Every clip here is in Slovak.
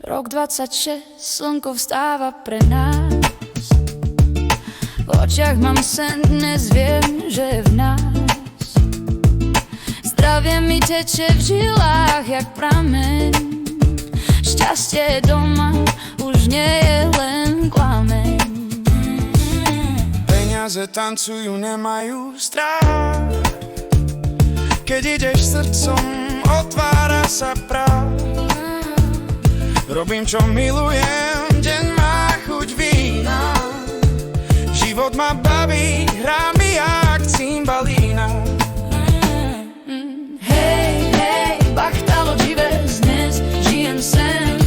Rok 26, slnko vstáva pre nás. V očiach mám sen, dnes viem, že je v nás. Zdravie mi teče v žilách, jak prameň. Šťastie je doma, už nie je len plameň. Peniaze tancujú, nemajú strach. Keď ideš srdcom, otvára sa prach. Robím, čo milujem, deň má chuť vína. Život ma baví, hrá mi jak cimbalína. Hej, hej, bachtalo džives, dnes žijem sen.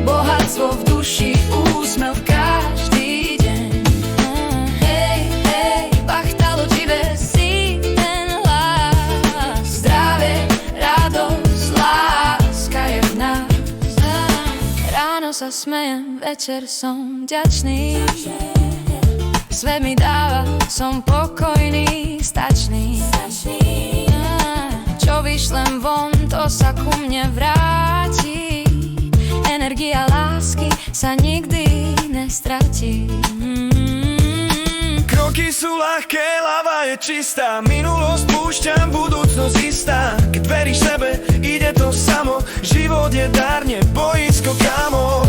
Bohatstvo v duši, úsmev každý deň. Hej, hej, bachtalo džives, si ten hlas. Zdravie, radosť, láska je v nás. Ráno sa smejem, večer som vďačný. Svet mi dáva, som pokojný, stačný. Čo vyšlem von, to sa ku mne vráti. Energia lásky sa nikdy nestratí. Kroky sú ľahké, hlava je čistá. Minulosť púšťam, budúcnosť istá. Keď veríš sebe, ide to samo. Život je dar, nie boisko, kamo.